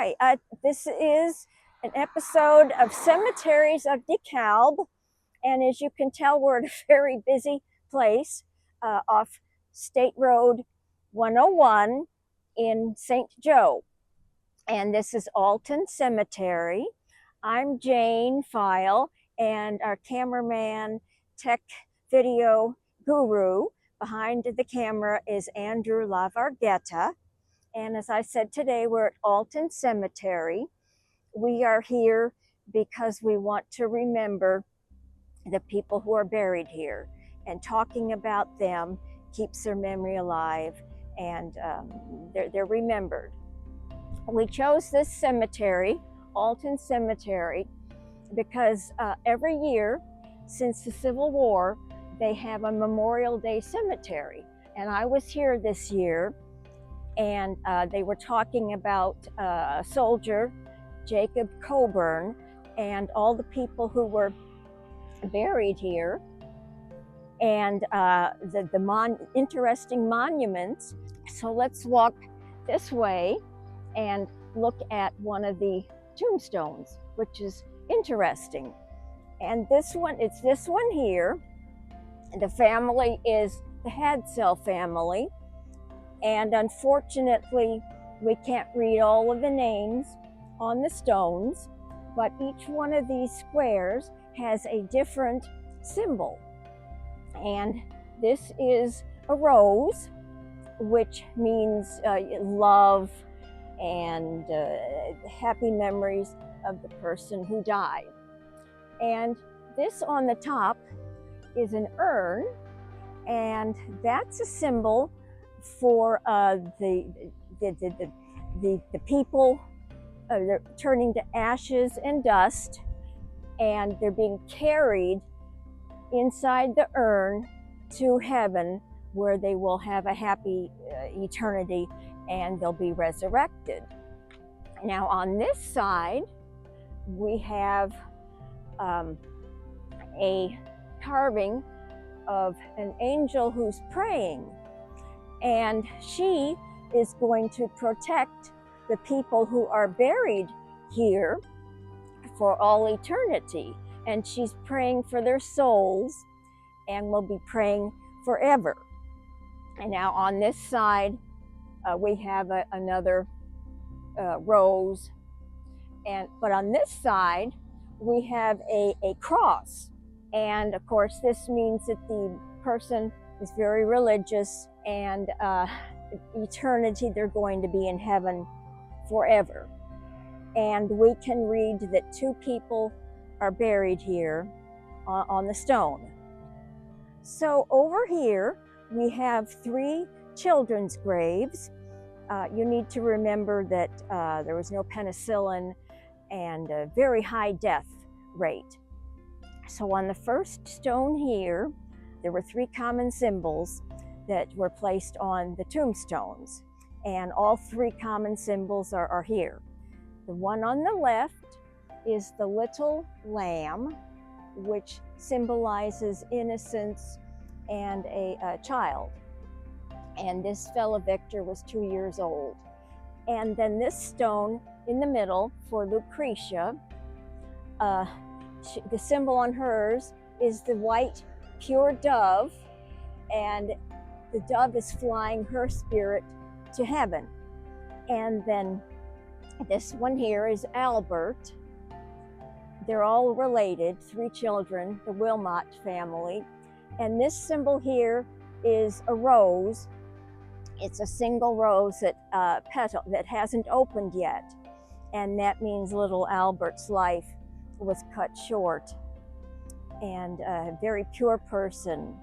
Hi, this is an episode of Cemeteries of DeKalb, and as you can tell, we're at a very busy place off State Road 101 in St. Joe, and this is Alton Cemetery. I'm Jane File, and our cameraman, tech video guru behind the camera is Andrew LaVarghetta. And as I said, today we're at Alton Cemetery. We are here because we want to remember the people who are buried here, and talking about them keeps their memory alive, and they're remembered. We chose this cemetery, Alton Cemetery, because every year since the Civil War, they have a Memorial Day cemetery. And I was here this year, and they were talking about a soldier, Jacob Coburn, and all the people who were buried here, and the interesting monuments. So let's walk this way and look at one of the tombstones, which is interesting. And this one, it's this one here. The family is the Hadsell family. And unfortunately, we can't read all of the names on the stones, but each one of these squares has a different symbol. And this is a rose, which means love and happy memories of the person who died. And this on the top is an urn, and that's a symbol for the people. They're turning to ashes and dust, and they're being carried inside the urn to heaven, where they will have a happy eternity, and they'll be resurrected. Now on this side, we have a carving of an angel who's praying. And she is going to protect the people who are buried here for all eternity. And she's praying for their souls, and will be praying forever. And now on this side, we have another rose. But on this side, we have a cross. And of course, this means that the person is very religious, and eternity, they're going to be in heaven forever. And we can read that 2 people are buried here on the stone. So over here, we have 3 children's graves. You need to remember that there was no penicillin and a very high death rate. So on the first stone here, there were 3 common symbols that were placed on the tombstones, and all 3 common symbols are here. The one on the left is the little lamb, which symbolizes innocence and a child. And this fellow Victor was 2 years old. And then this stone in the middle for Lucretia, the symbol on hers is the white pure dove, and the dove is flying her spirit to heaven. And then this one here is Albert. They're all related, 3 children, the Wilmot family. And this symbol here is a rose. It's a single rose that petal that hasn't opened yet. And that means little Albert's life was cut short. And a very pure person.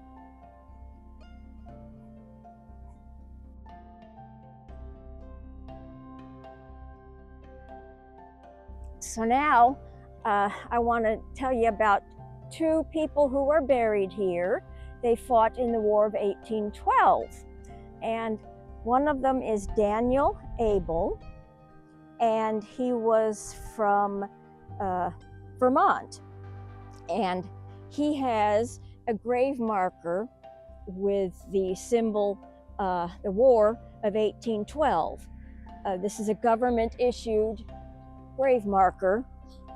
So now I want to tell you about 2 people who are buried here. They fought in the War of 1812. And one of them is Daniel Abel, and he was from Vermont. And he has a grave marker with the symbol, the War of 1812. This is a government-issued grave marker,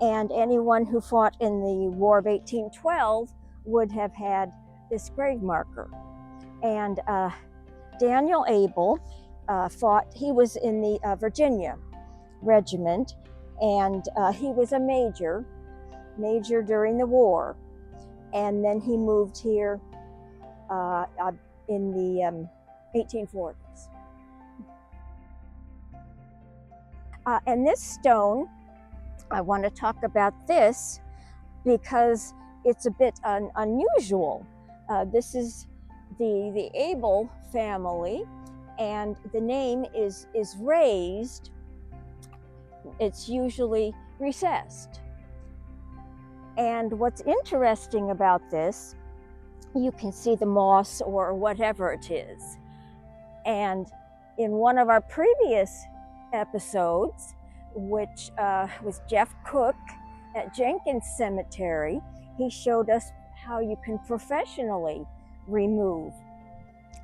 and anyone who fought in the War of 1812 would have had this grave marker. And Daniel Abel fought, he was in the Virginia regiment, and he was a major during the war. And then he moved here in the 1840s. And this stone, I want to talk about this because it's a bit unusual. This is the Abel family, and the name is raised. It's usually recessed. And what's interesting about this, you can see the moss or whatever it is. And in one of our previous episodes, which was Jeff Cook at Jenkins Cemetery, he showed us how you can professionally remove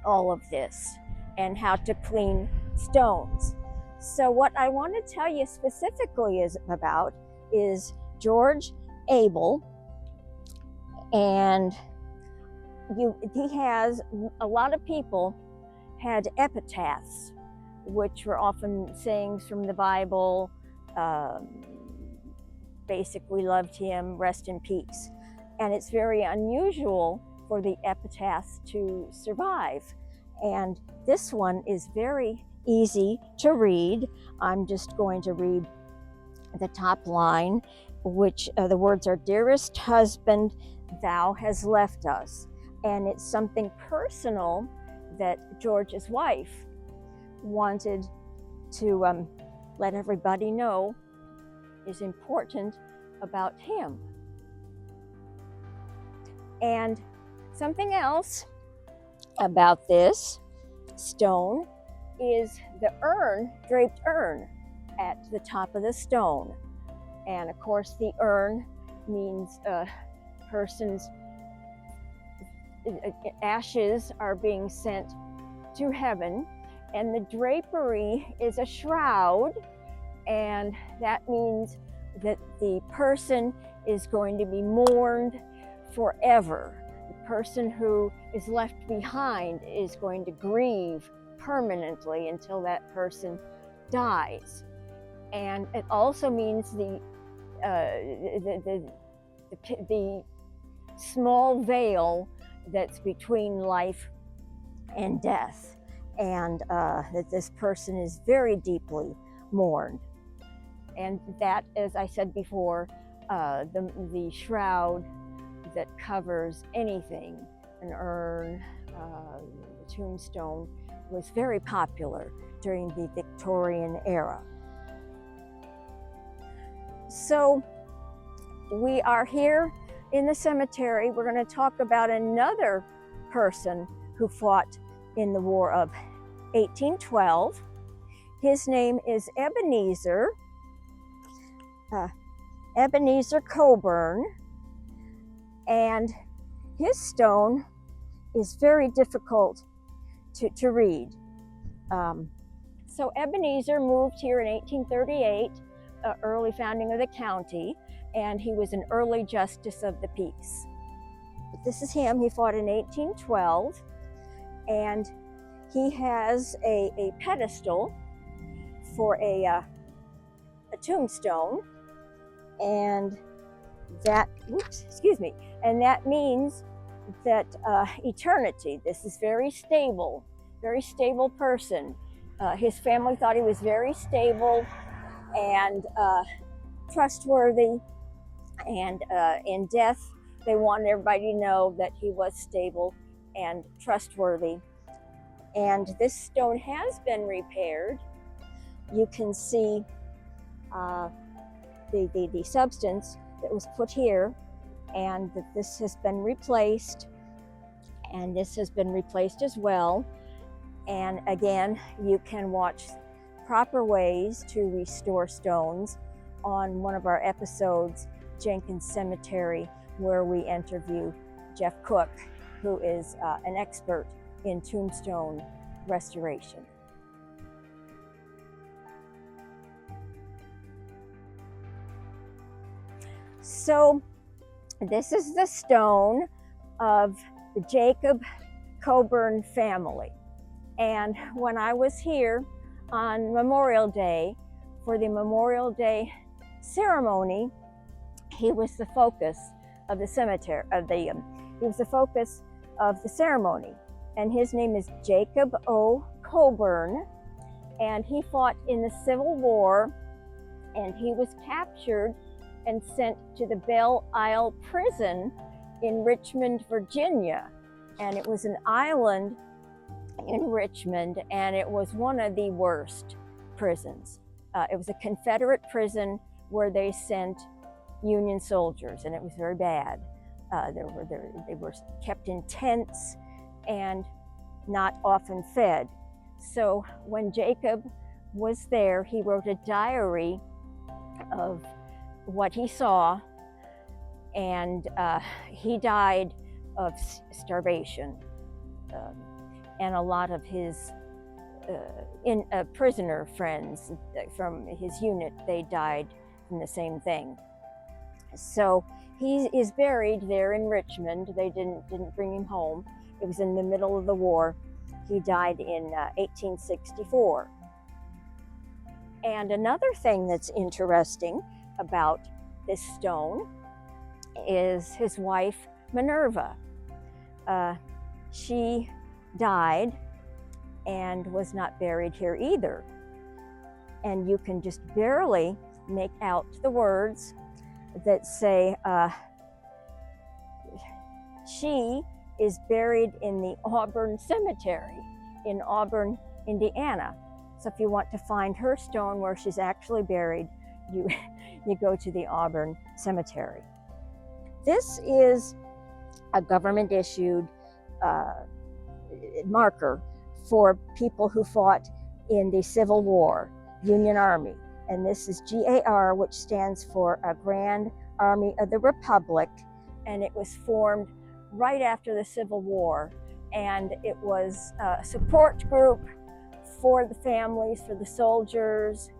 all of this and how to clean stones. So what I want to tell you specifically about is George Abel, and he has, a lot of people had epitaphs, which were often sayings from the Bible, basically loved him, rest in peace. And it's very unusual for the epitaphs to survive. And this one is very easy to read. I'm just going to read the top line, which the words are, "Dearest husband, thou hast left us." And it's something personal that George's wife wanted to let everybody know is important about him. And something else about this stone is the urn, draped urn at the top of the stone. And of course the urn means a person's ashes are being sent to heaven, and the drapery is a shroud, and that means that the person is going to be mourned forever. The person who is left behind is going to grieve permanently until that person dies. And it also means the small veil that's between life and death, and that this person is very deeply mourned. And that, as I said before, the shroud that covers anything, an urn, a tombstone, was very popular during the Victorian era. So we are here in the cemetery. We're going to talk about another person who fought in the War of 1812. His name is Ebenezer Coburn, and his stone is very difficult to read. So Ebenezer moved here in 1838, early founding of the county, and he was an early justice of the peace. But this is him. He fought in 1812, and he has a pedestal for a tombstone, and that, and that means that eternity. This is very stable person. His family thought he was very stable and trustworthy, and in death they wanted everybody to know that he was stable and trustworthy. And this stone has been repaired. You can see the substance that was put here, and that this has been replaced, and this has been replaced as well. And again, you can watch proper ways to restore stones on one of our episodes, Jenkins Cemetery, where we interview Jeff Cook, who is an expert in tombstone restoration. So this is the stone of the Jacob Coburn family. And when I was here on Memorial Day for the Memorial Day ceremony, he was the focus of the cemetery, he was the focus of the ceremony. And his name is Jacob O. Coburn, and he fought in the Civil War, and he was captured and sent to the Belle Isle prison in Richmond, Virginia. And it was an island in Richmond, and it was one of the worst prisons. It was a Confederate prison where they sent Union soldiers, and it was very bad. They were kept in tents and not often fed. So when Jacob was there, he wrote a diary of what he saw, and he died of starvation. And a lot of his prisoner friends from his unit, they died from the same thing. So he is buried there in Richmond. They didn't bring him home. It was in the middle of the war. He died in 1864. And another thing that's interesting about this stone is his wife, Minerva. She died and was not buried here either. And you can just barely make out the words that say, she is buried in the Auburn Cemetery in Auburn, Indiana. So if you want to find her stone where she's actually buried, you go to the Auburn Cemetery. This is a government-issued marker for people who fought in the Civil War, Union Army. And this is GAR, which stands for a Grand Army of the Republic. And it was formed right after the Civil War. And it was a support group for the families, for the soldiers.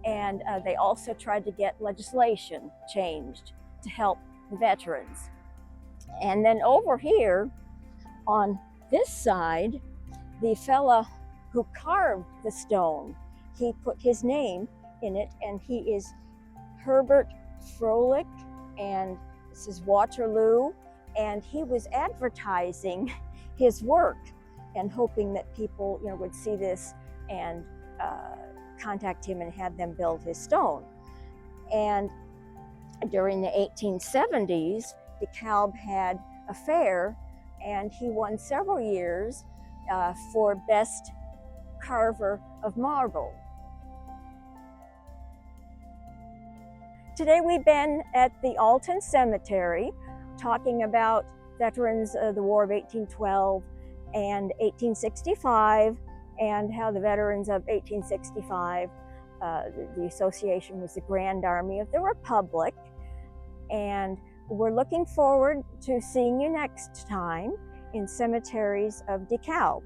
And they also tried to get legislation changed to help the veterans. And then over here on this side, the fella who carved the stone, he put his name in it, and he is Herbert Froelich, and this is Waterloo, and he was advertising his work and hoping that people would see this and contact him and have them build his stone. And during the 1870s, DeKalb had a fair, and he won several years for Best Carver of Marble. Today we've been at the Alton Cemetery talking about veterans of the War of 1812 and 1865, and how the veterans of 1865, the association was the Grand Army of the Republic. And we're looking forward to seeing you next time in Cemeteries of DeKalb.